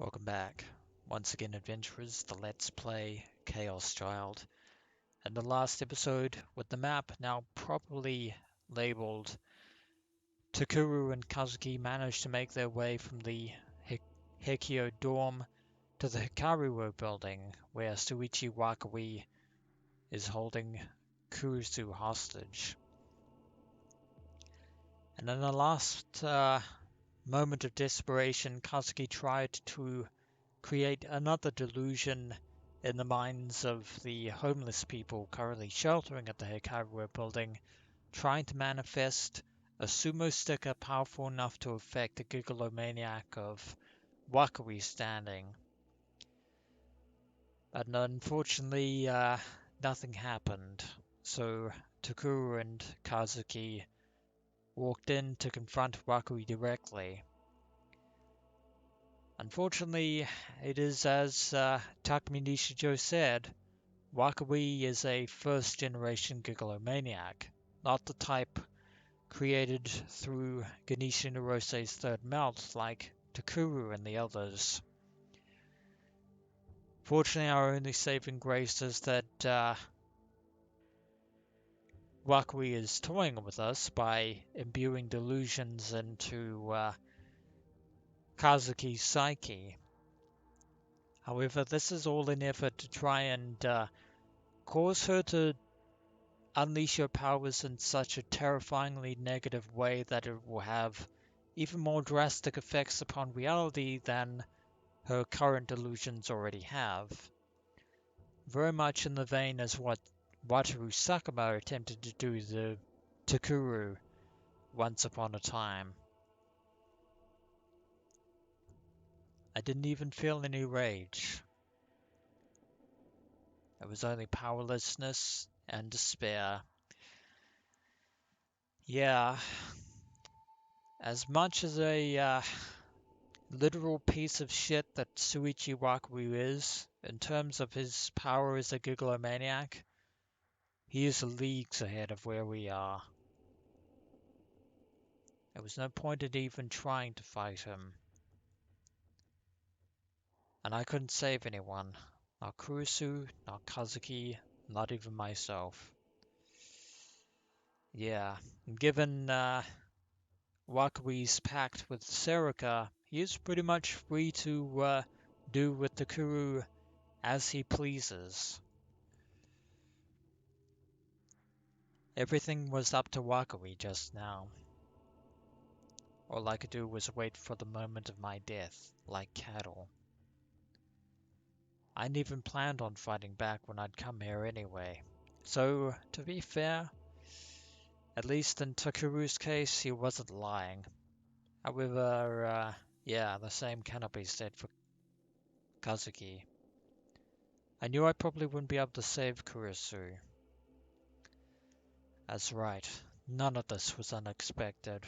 Welcome back. Once again, adventurers, the Let's Play Chaos Child. In the last episode, with the map now properly labeled, Takuru and Kazuki managed to make their way from the Hekio dorm to the Hikaru building, where Shuichi Wakui is holding Kurusu hostage. And in the last moment of desperation, Kazuki tried to create another delusion in the minds of the homeless people currently sheltering at the Hikaru building, trying to manifest a sumo sticker powerful enough to affect the Gigalomaniac of Wakui standing. But unfortunately, nothing happened, so Takuru and Kazuki walked in to confront Wakui directly. Unfortunately, it is as Takumi Nishijo said, Wakui is a first-generation Gigalomaniac, not the type created through Ganesha Norose's third melt like Takuru and the others. Fortunately, our only saving grace is that Wakui is toying with us by imbuing delusions into Kazuki's psyche. However, this is all in effort to try and cause her to unleash her powers in such a terrifyingly negative way that it will have even more drastic effects upon reality than her current delusions already have. Very much in the vein as what Wataru Sakuma attempted to do to Takuru once upon a time. I didn't even feel any rage. It was only powerlessness and despair. Yeah, as much as a literal piece of shit that Shuichi Wakui is, in terms of his power as a Gigalomaniac, he is leagues ahead of where we are. There was no point in even trying to fight him. And I couldn't save anyone. Not Kurusu, not Kazuki, not even myself. Yeah, given Wakui's pact with Seruka, he is pretty much free to do with Takuru as he pleases. Everything was up to Wakui just now. All I could do was wait for the moment of my death, like cattle. I hadn't even planned on fighting back when I'd come here anyway. So, to be fair, at least in Takuru's case, he wasn't lying. However, yeah, the same cannot be said for Kazuki. I knew I probably wouldn't be able to save Kurusu. That's right, none of this was unexpected.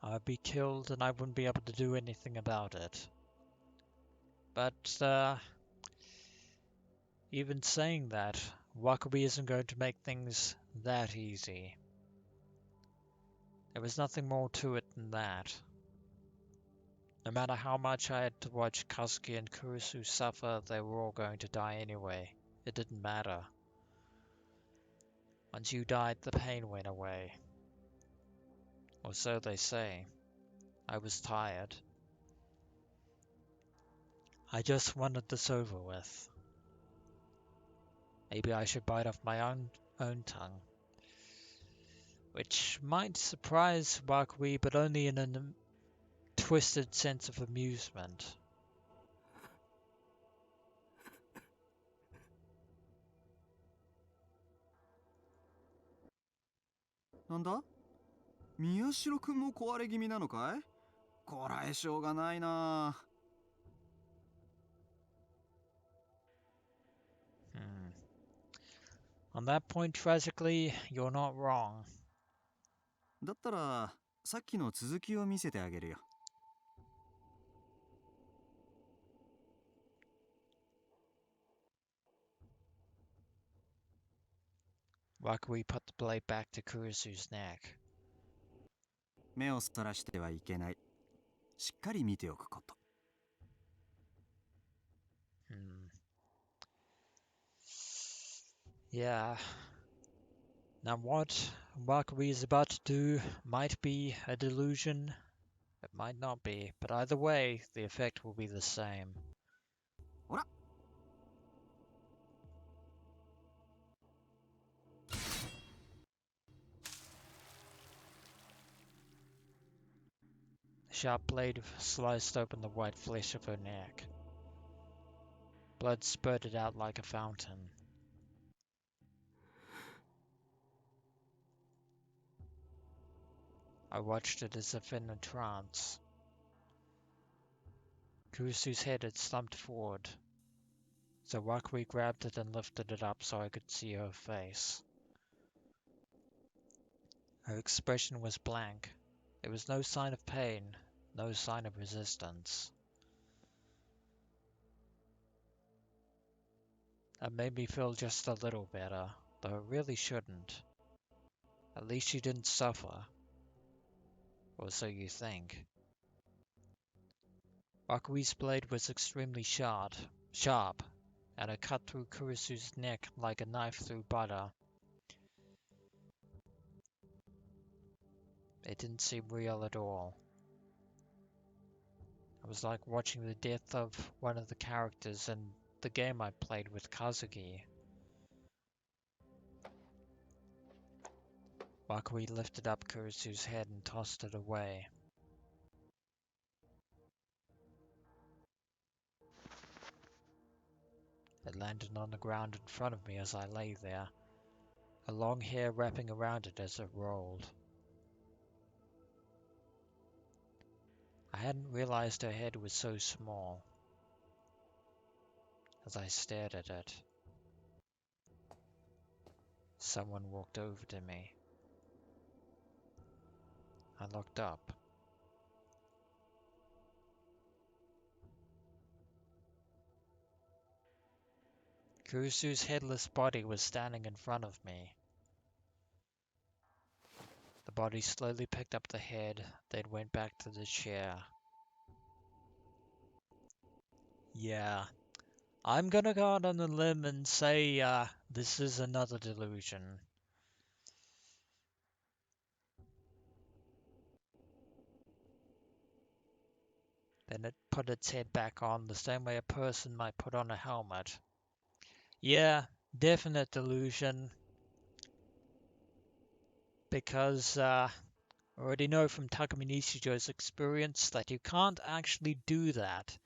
I'd be killed and I wouldn't be able to do anything about it. But, even saying that, Wakui isn't going to make things that easy. There was nothing more to it than that. No matter how much I had to watch Kazuki and Kurusu suffer, they were all going to die anyway. It didn't matter. Once you died, the pain went away. Or so they say. I was tired. I just wanted this over with. Maybe I should bite off my own tongue. Which might surprise Wakui, but only in a twisted sense of amusement. なんだ宮代くんも壊れ気味なのかいこらえしょうがないな On that point, tragically, you're not wrong. だったらさっきの続きを見せてあげるよ Wakui put the blade back to Kurusu's neck. 目をそらしてはいけないしっかり見ておくこと。Yeah. Now what Wakui is about to do might be a delusion, it might not be, but either way, the effect will be the same. ほら The sharp blade sliced open the white flesh of her neck. Blood spurted out like a fountain. I watched it as if in a trance. Kurusu's head had slumped forward, so Wakui grabbed it and lifted it up so I could see her face. Her expression was blank. There was no sign of pain, no sign of resistance. That made me feel just a little better, though it really shouldn't. At least she didn't suffer. Or so you think. Wakui's blade was extremely sharp, and it cut through Kurusu's neck like a knife through butter. It didn't seem real at all. It was like watching the death of one of the characters in the game I played with Kazuki. Wakui lifted up Kurusu's head and tossed it away. It landed on the ground in front of me as I lay there, her long hair wrapping around it as it rolled. I hadn't realized her head was so small. As I stared at it, someone walked over to me. I looked up. Kurusu's headless body was standing in front of me. The body slowly picked up the head, then went back to the chair. Yeah, I'm gonna go out on a limb and say this is another delusion. Then it put its head back on the same way a person might put on a helmet. Yeah, definite delusion. Because I already know from Takumi Nishijo's experience that you can't actually do that.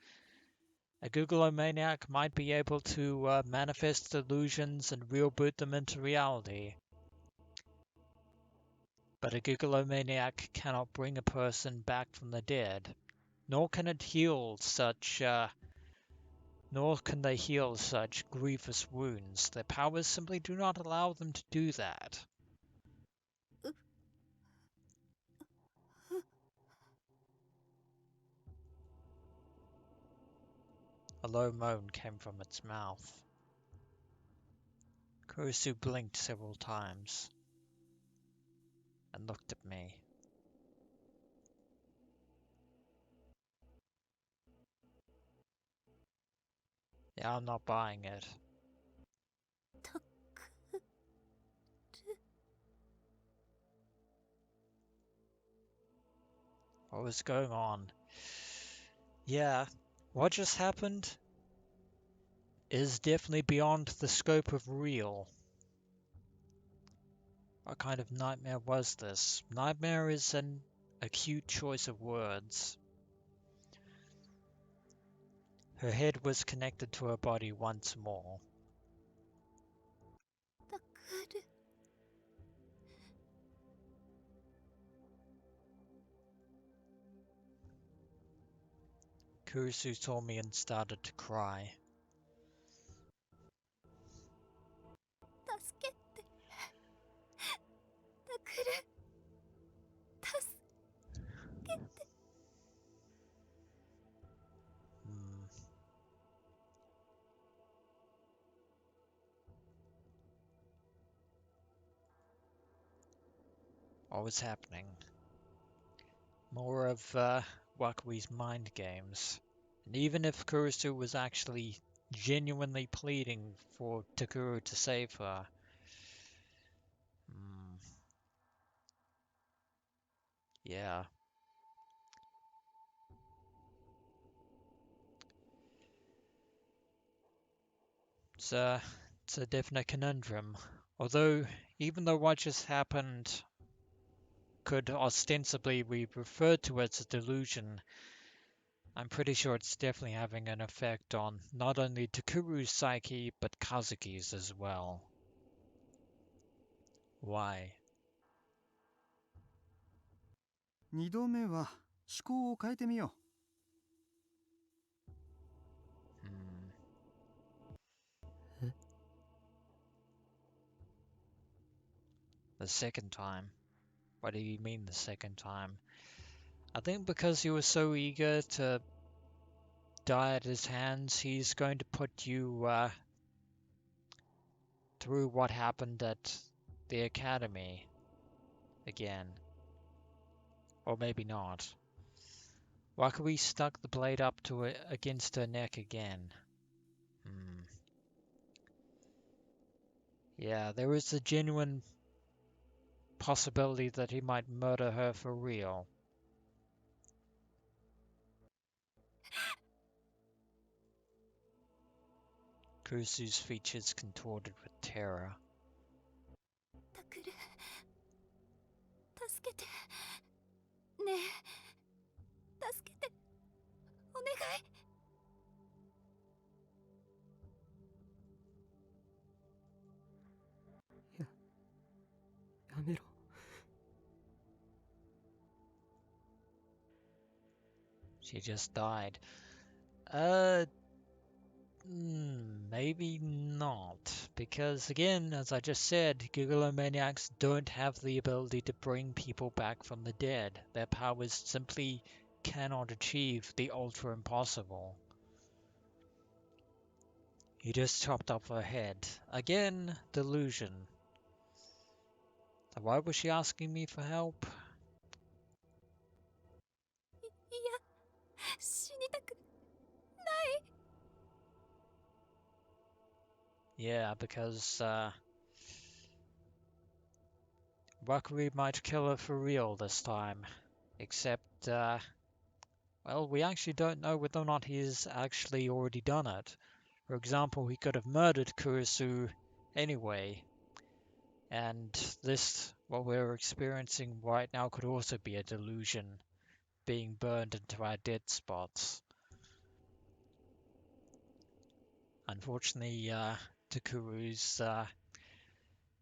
A Gigalomaniac might be able to manifest delusions and reboot them into reality. But a Gigalomaniac cannot bring a person back from the dead. Nor can it heal such grievous wounds. Their powers simply do not allow them to do that. A low moan came from its mouth. Kurusu blinked several times and looked at me. Yeah, I'm not buying it. What was going on? Yeah, what just happened is definitely beyond the scope of real. What kind of nightmare was this? Nightmare is an acute choice of words. Her head was connected to her body once more. Kurusu saw me and started to cry. Hmm. What was happening? More of Wakui's mind games. And even if Kurusu was actually genuinely pleading for Takuru to save her, hmm, yeah, it's a, it's a definite conundrum. Although, even though what just happened could ostensibly be referred to as a delusion, I'm pretty sure it's definitely having an effect on not only Takuru's psyche, but Kazuki's as well. Why? 二度目は思考を変えてみよ Hmm. う。え The second time? What do you mean the second time? I think because he was so eager to die at his hands, he's going to put you through what happened at the academy again. Or maybe not. Wakui stuck the blade up to it against her neck again. Hmm. Yeah, there is a genuine possibility that he might murder her for real. Kurusu's features contorted with terror. タクル助けてねえ助けてお願いやめろ She just died. Maybe not. Because again, as I just said, Gigalomaniacs don't have the ability to bring people back from the dead. Their powers simply cannot achieve the ultra impossible. He just chopped off her head. Again, delusion. Why was she asking me for help? いや死にたく Yeah, because Wakui might kill her for real this time. Except, well, we actually don't know whether or not he's actually already done it. For example, he could have murdered Kurusu anyway. And this, what we're experiencing right now, could also be a delusion being burned into our dead spots. Unfortunately, Takuru's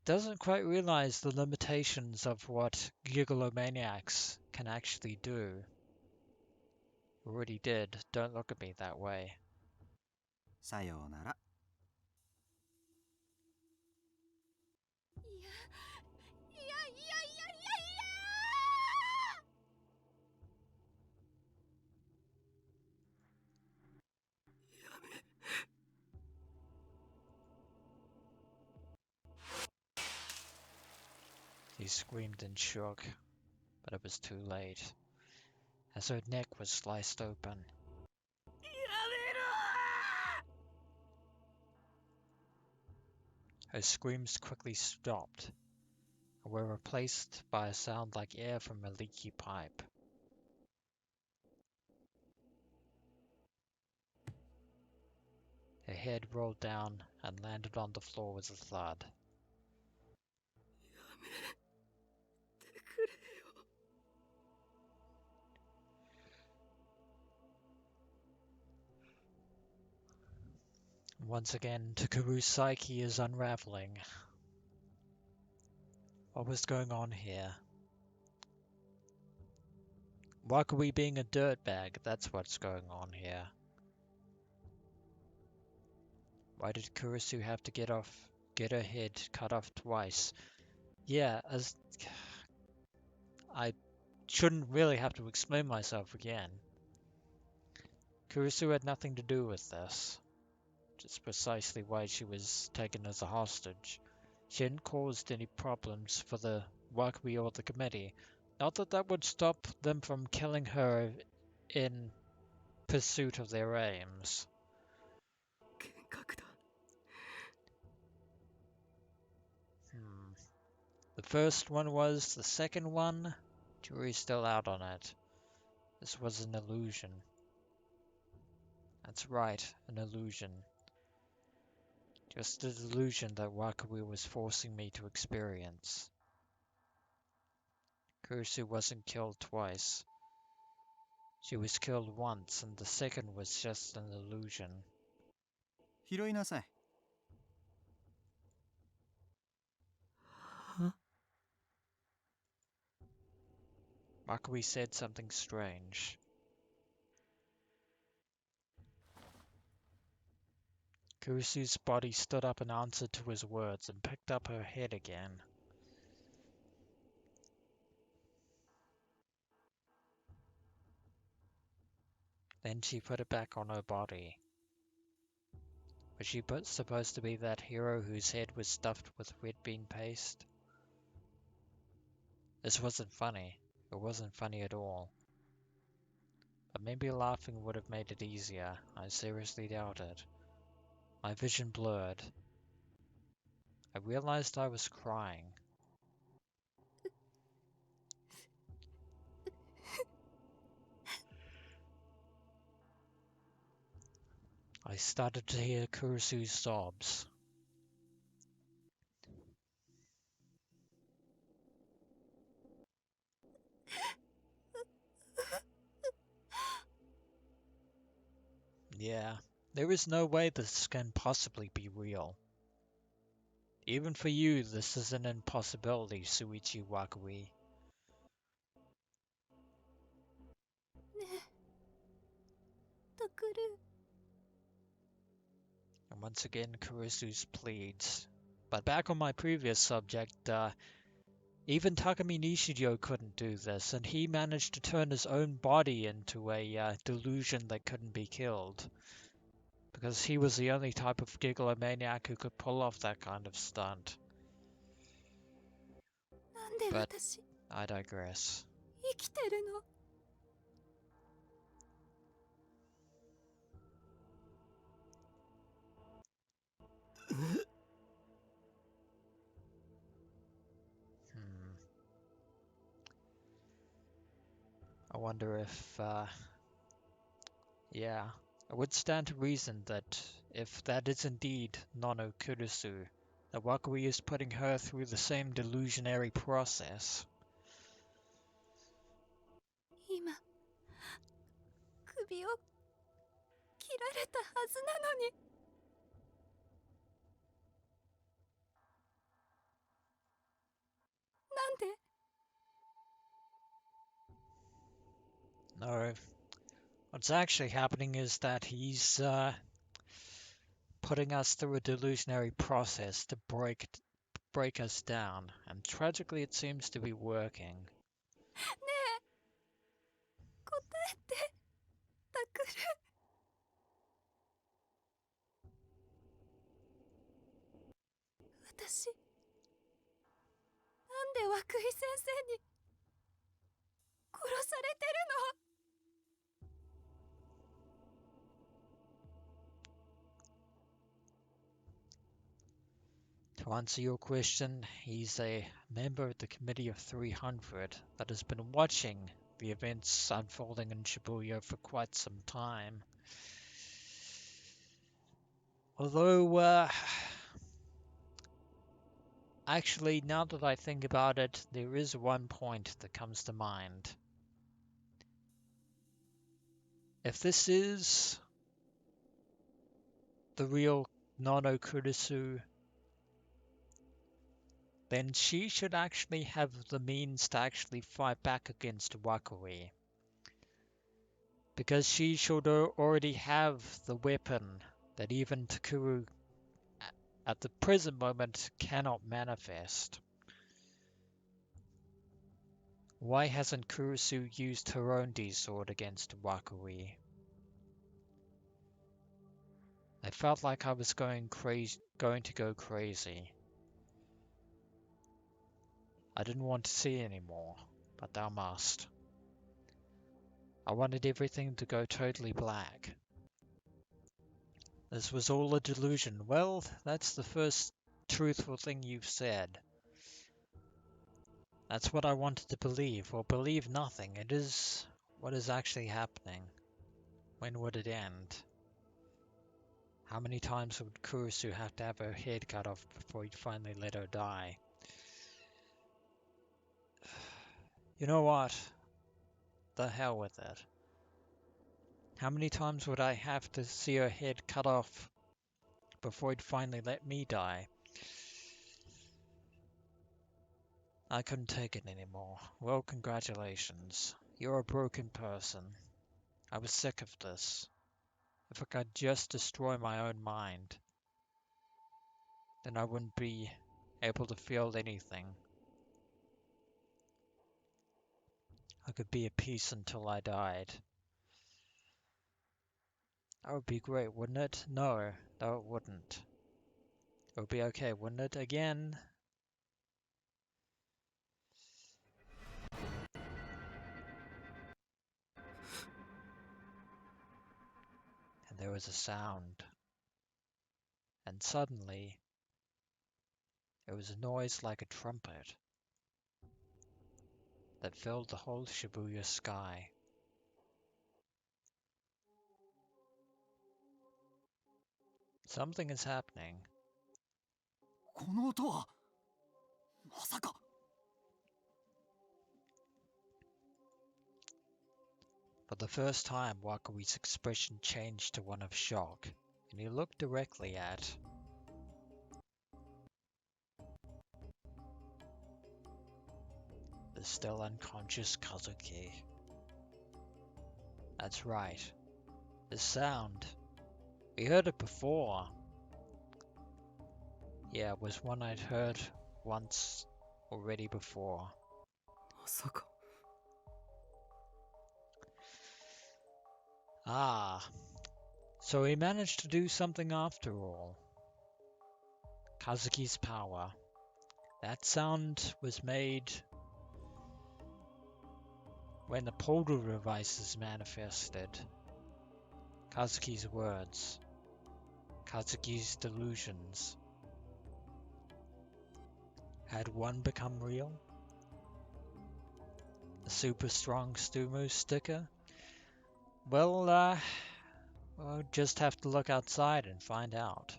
doesn't quite realize the limitations of what Gigalomaniacs can actually do. Already did. Don't look at me that way. さようならいやいやいやいやいやいや He screamed and shook, but it was too late, as her neck was sliced open. やめろ Her screams quickly stopped, and were replaced by a sound like air from a leaky pipe. Her head rolled down and landed on the floor with a thud. Once again, Takuru's psyche is unraveling. What was going on here? Wakui being a dirtbag, that's what's going on here. Why did Kurusu have to get her head cut off twice? Yeah, as I shouldn't really have to explain myself again. Kurusu had nothing to do with this. Which is precisely why she was taken as a hostage. She hadn't caused any problems for the Wakui or the committee. Not that that would stop them from killing her in pursuit of their aims. 幻覚だ。 The first one was, the second one, jury's still out on it. This was an illusion. That's right, an illusion. Just a delusion that Wakui was forcing me to experience. Kurusu wasn't killed twice. She was killed once, and the second was just an illusion. 拾いなさい。Wakui said something strange. Kurusu's body stood up and answered to his words and picked up her head again. Then she put it back on her body. Was she supposed to be that hero whose head was stuffed with red bean paste? This wasn't funny. It wasn't funny at all. But maybe laughing would have made it easier. I seriously doubt it. My vision blurred. I realized I was crying. I started to hear Kurusu's sobs. Yeah, there is no way this can possibly be real. Even for you, this is an impossibility, Shuichi Wakui. ねえタクル And once again, Kurusu's pleads. But back on my previous subject, even Takumi Nishijo couldn't do this, and he managed to turn his own body into a delusion that couldn't be killed. Because he was the only type of Gigalomaniac who could pull off that kind of stunt. なんで But 私 I digress. 生きてるの I wonder if, yeah, it would stand to reason that if that is indeed Nono Kurusu, that Wakui is putting her through the same delusionary process. 今首を切られたはずなのになんで No, what's actually happening is that he's putting us through a delusionary process to break us down, and tragically it seems to be working. ねえ答えてタクル私なんで涌井先生に殺されてるの To answer your question, he's a member of the Committee of 300 that has been watching the events unfolding in Shibuya for quite some time. Although, actually, now that I think about it, there is one point that comes to mind. If this is the real Nono Kurusu, then she should actually have the means to actually fight back against Wakui. Because she should already have the weapon that even Takuru at the present moment cannot manifest. Why hasn't Kurusu used her own D-sword against Wakui? I felt like I was going to go crazy. I didn't want to see anymore, but I must. I wanted everything to go totally black. This was all a delusion. Well, that's the first truthful thing you've said. That's what I wanted to believe, or believe nothing. It is what is actually happening. When would it end? How many times would Kurusu have to have her head cut off before he'd finally let her die? You know what? The hell with it. How many times would I have to see her head cut off before he'd finally let me die? I couldn't take it anymore. Well, congratulations. You're a broken person. I was sick of this. If I could just destroy my own mind, then I wouldn't be able to feel anything. I could be at peace until I died. That would be great, wouldn't it? No, it wouldn't. It would be okay, wouldn't it? Again. And there was a sound. And suddenly, it was a noise like a trumpet that filled the whole Shibuya sky. Something is happening. この音はまさか。 For the first time, Wakui's expression changed to one of shock, and he looked directly at the still unconscious Kazuki. That's right. This sound. We heard it before. Yeah, it was one I'd heard once already before. まさか。 Ah, so he managed to do something after all. Kazuki's power. That sound was made when the portal devices manifested. Kazuki's words. Kazuki's delusions. Had one become real? The super strong Stumu sticker? Well, we'll just have to look outside and find out.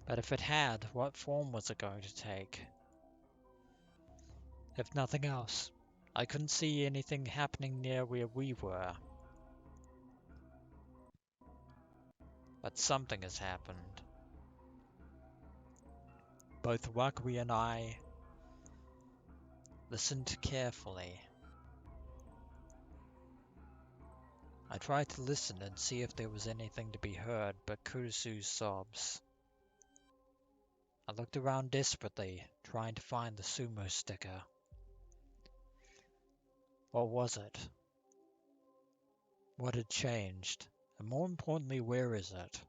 But if it had, what form was it going to take? If nothing else, I couldn't see anything happening near where we were. But something has happened. Both Wakui and I listened carefully. I tried to listen and see if there was anything to be heard, but Kurusu's sobs. I looked around desperately, trying to find the sumo sticker. What was it? What had changed? And more importantly, where is it?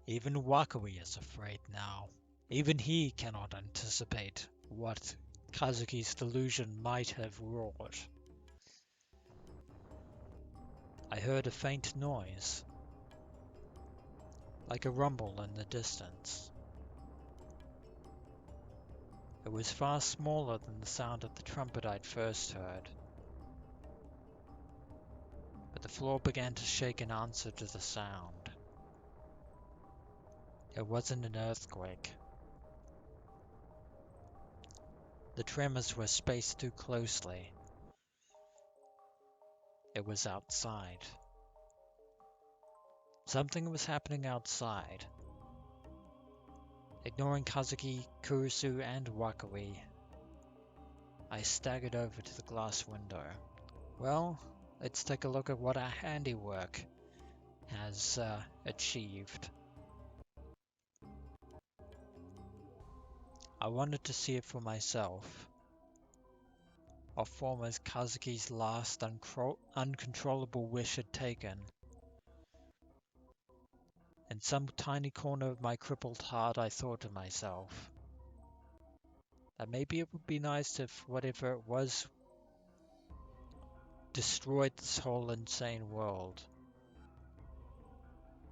Even Wakui is afraid now. Even he cannot anticipate what Kazuki's delusion might have wrought. I heard a faint noise, like a rumble in the distance. It was far smaller than the sound of the trumpet I'd first heard. But the floor began to shake in answer to the sound. It wasn't an earthquake. The tremors were spaced too closely. It was outside. Something was happening outside. Ignoring Kazuki, Kurusu, and Wakui, I staggered over to the glass window. Well, let's take a look at what our handiwork has achieved. I wanted to see it for myself. What form as Kazuki's last uncontrollable wish had taken. In some tiny corner of my crippled heart, I thought to myself that maybe it would be nice if whatever it was destroyed this whole insane world.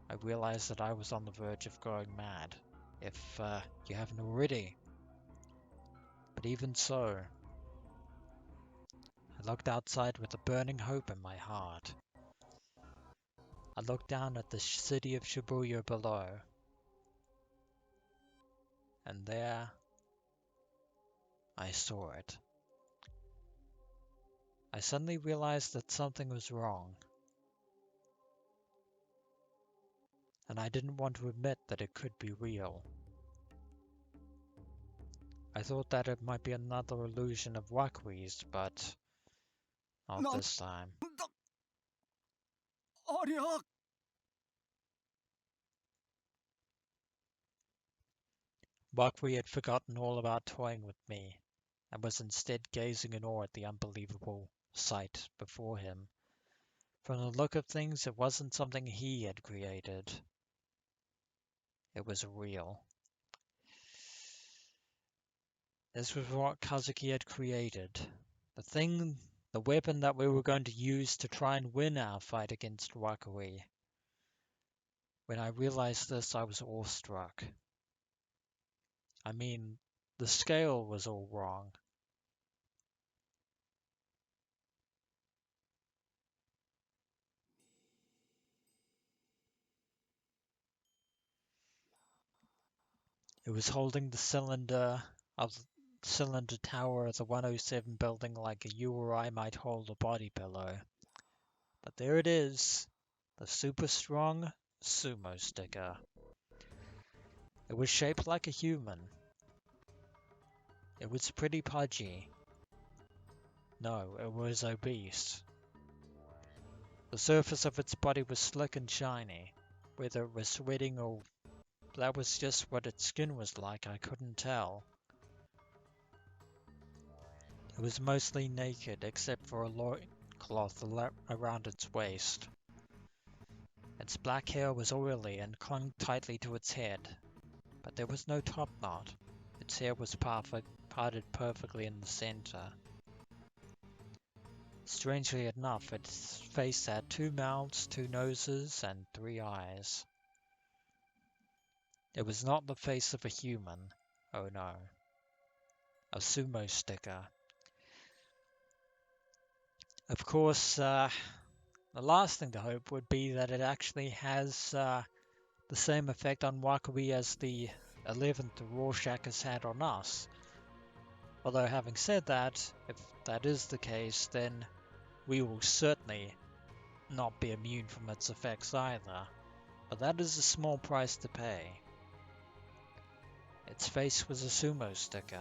I realized that I was on the verge of going mad, if you haven't already. But even so, I looked outside with a burning hope in my heart. I looked down at the city of Shibuya below, and there I saw it. I suddenly realized that something was wrong, and I didn't want to admit that it could be real. I thought that it might be another illusion of Wakui's, but not this time. ありゃ Wakui had forgotten all about toying with me, and was instead gazing in awe at the unbelievable sight before him. From the look of things, it wasn't something he had created. It was real. This was what Kazuki had created. The weapon that we were going to use to try and win our fight against Wakui. When I realized this, I was awestruck. I mean, the scale was all wrong. It was holding the cylinder tower of the 107 building like you or I might hold a body pillow. But there it is, the super strong sumo sticker. It was shaped like a human. It was pretty pudgy. No, it was obese. The surface of its body was slick and shiny. Whether it was sweating or that was just what its skin was like, I couldn't tell. It was mostly naked, except for a loincloth around its waist. Its black hair was oily and clung tightly to its head, but there was no top knot. Its hair was parted perfectly in the center. Strangely enough, its face had 2 mouths, 2 noses, and 3 eyes. It was not the face of a human. Oh no. A sumo sticker. Of course, the last thing to hope would be that it actually has the same effect on Wakui as the 11th Rorschach has had on us. Although having said that, if that is the case, then we will certainly not be immune from its effects either. But that is a small price to pay. Its face was a sumo sticker.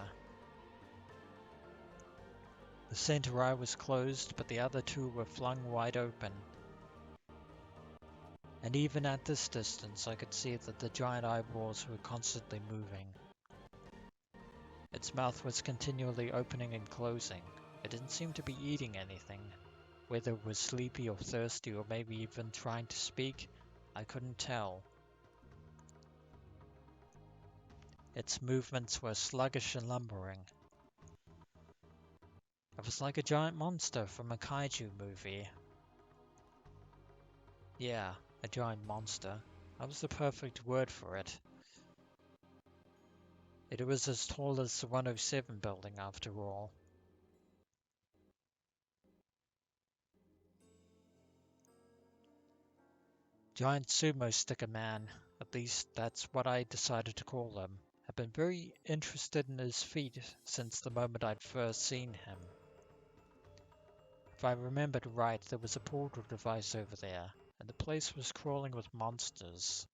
The center eye was closed, but the other 2 were flung wide open. And even at this distance, I could see that the giant eyeballs were constantly moving. Its mouth was continually opening and closing. It didn't seem to be eating anything. Whether it was sleepy or thirsty or maybe even trying to speak, I couldn't tell. Its movements were sluggish and lumbering. It was like a giant monster from a kaiju movie. Yeah, a giant monster. That was the perfect word for it. It was as tall as the 107 building after all. Giant sumo sticker man, at least that's what I decided to call him, had been very interested in his feet since the moment I'd first seen him. If I remembered right, there was a portal device over there, and the place was crawling with monsters.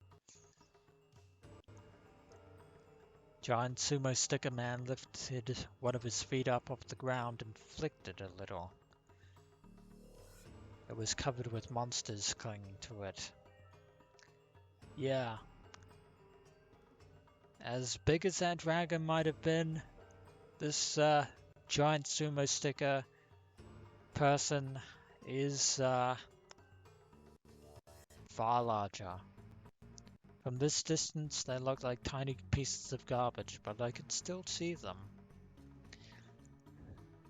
Giant sumo sticker man lifted one of his feet up off the ground and flicked it a little. It was covered with monsters clinging to it. Yeah. As big as that dragon might have been, this giant sumo sticker person is far larger. From this distance, they looked like tiny pieces of garbage, but I could still see them.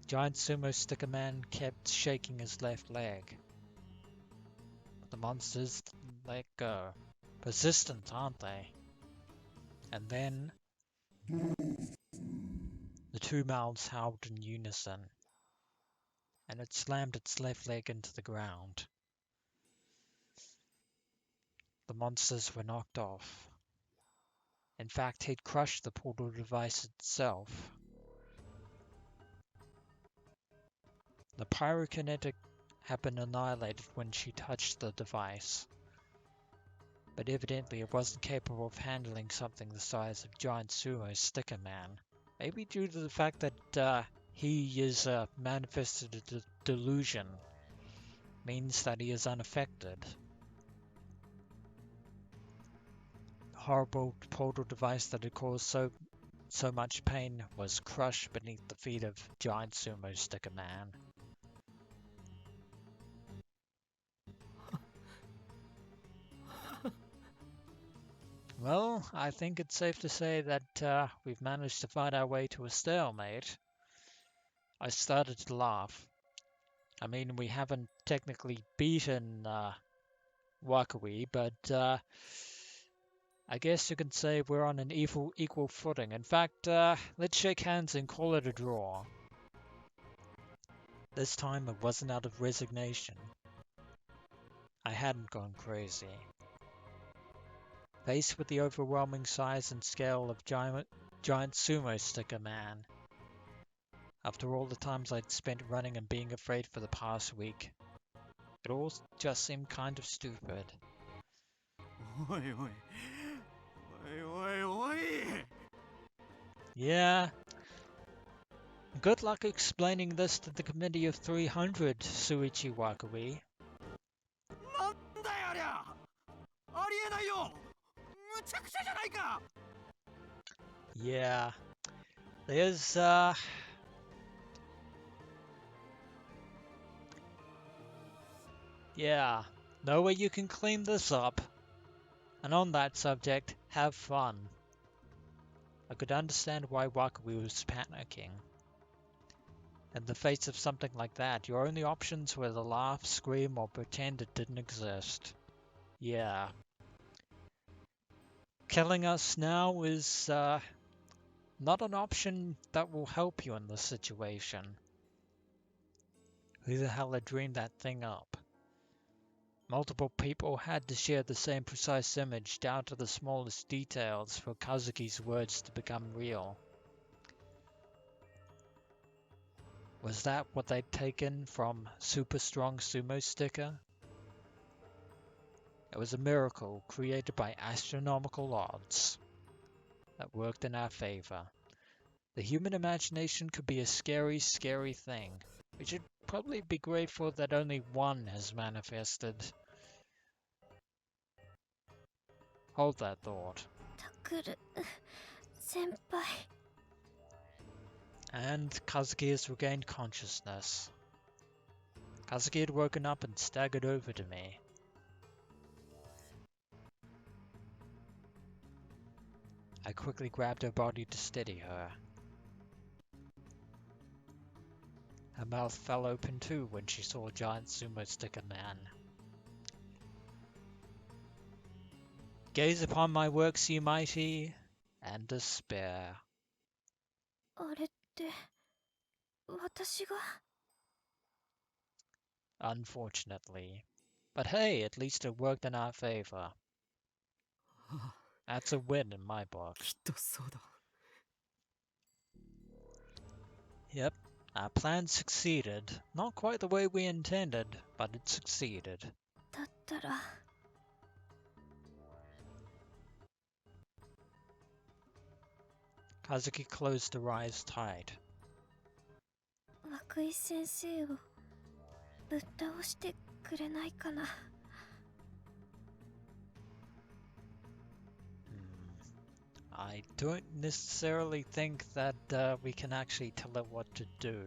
Giant sumo sticker man kept shaking his left leg. But the monsters didn't let go. Persistent, aren't they? And then the two mouths howled in unison, and it slammed its left leg into the ground. The monsters were knocked off. In fact, he'd crushed the portal device itself. The pyrokinetic had been annihilated when she touched the device, but evidently it wasn't capable of handling something the size of Giant Sumo Sticker Man. Maybe due to the fact that he is manifested a delusion, means that he is unaffected. The horrible portal device that had caused so much pain was crushed beneath the feet of Giant Sumo Sticker Man. Well, I think it's safe to say that we've managed to find our way to a stalemate. I started to laugh. I mean, we haven't technically beaten Wakui, but I guess you can say we're on an equal footing. In fact, let's shake hands and call it a draw. This time it wasn't out of resignation. I hadn't gone crazy. Faced with the overwhelming size and scale of giant sumo sticker man, after all the times I'd spent running and being afraid for the past week, it all just seemed kind of stupid. Oi, oi. Oi, oi, oi. Yeah. Good luck explaining this to the Committee of 300, Shuichi Wakui. なんだよありゃ。ありえないよ。むちゃくちゃじゃないか。 Yeah. There's, yeah. No way you can clean this up. And on that subject, have fun. I could understand why Wakui was panicking. In the face of something like that, your only options were to laugh, scream, or pretend it didn't exist. Yeah. Killing us now is, not an option that will help you in this situation. Who the hell had dreamed that thing up? Multiple people had to share the same precise image down to the smallest details for Kazuki's words to become real. Was that what they'd taken from Super Strong Sumo Sticker? It was a miracle created by astronomical odds that worked in our favor. The human imagination could be a scary, scary thing. We should probably be grateful that only one has manifested. Hold that thought. Takuru, senpai. And Kazuki has regained consciousness. Kazuki had woken up and staggered over to me. I quickly grabbed her body to steady her. Her mouth fell open too when she saw Giant Sumo Sticker Man. Gaze upon my works, ye mighty, and despair. あれって私が Unfortunately. But hey, at least it worked in our favor. That's a win in my book. きっとそうだ。 Yep, our plan succeeded. Not quite the way we intended, but it succeeded. だったら Kazuki closed her eyes tight. 涌井先生をぶっ倒してくれないかな。I don't necessarily think that we can actually tell it what to do.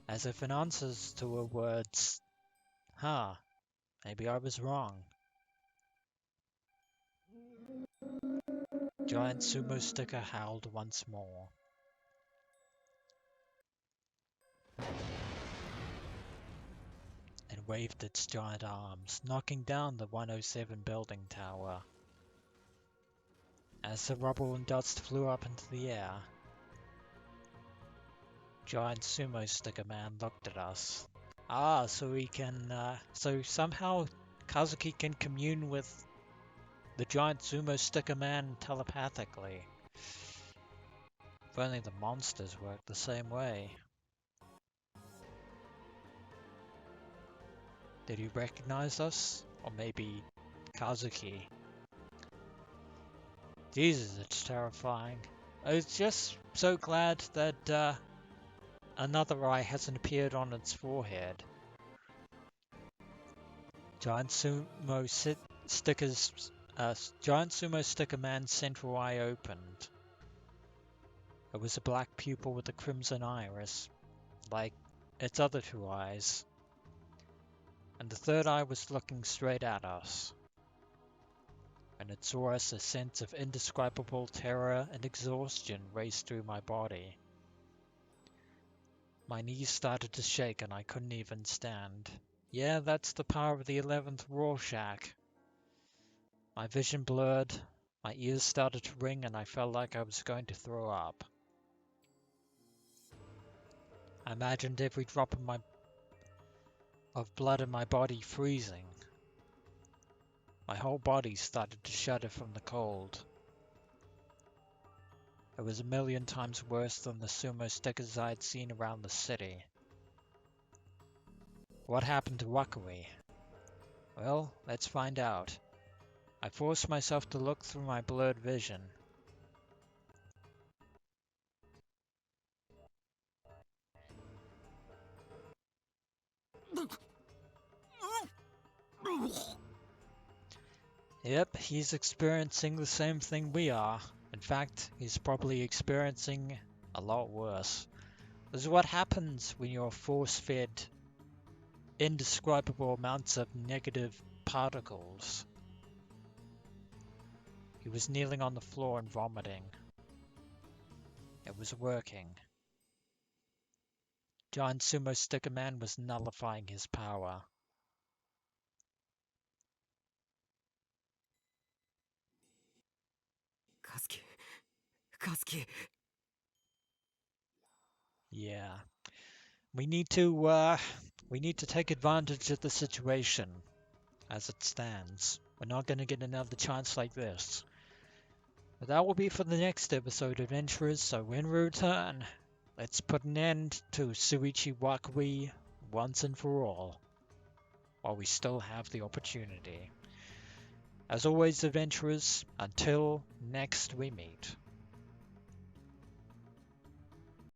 As if in answers to her words, huh, Maybe I was wrong. Giant sumo sticker howled once more. And waved its giant arms, knocking down the 107 building tower. As the rubble and dust flew up into the air, Giant sumo sticker man looked at us. Ah, so we can, so somehow Kazuki can commune with the giant sumo sticker man telepathically. If only the monsters worked the same way. Did he recognize us? Or maybe Kazuki? Jesus, it's terrifying. I was just so glad that another eye hasn't appeared on its forehead. Giant sumo sticker man's central eye opened. It was a black pupil with a crimson iris, like its other two eyes. And the third eye was looking straight at us. When it saw us, a sense of indescribable terror and exhaustion raced through my body. My knees started to shake and I couldn't even stand. Yeah, that's the power of the 11th Rorschach. My vision blurred, my ears started to ring, and I felt like I was going to throw up. I imagined every drop of blood in my body freezing. My whole body started to shudder from the cold. It was a million times worse than the sumo stickers I had seen around the city. What happened to Wakui? Well, let's find out. I forced myself to look through my blurred vision. Yep, he's experiencing the same thing we are. In fact, he's probably experiencing a lot worse. This is what happens when you're force-fed indescribable amounts of negative particles. He was kneeling on the floor and vomiting. It was working. Giant Sumo Sticker Man was nullifying his power. Kazuki. Yeah. We need to take advantage of the situation as it stands. We're not going to get another chance like this. But that will be for the next episode, adventurers, so when we return, let's put an end to Shuichi Wakui once and for all, while we still have the opportunity. As always, adventurers, until next we meet.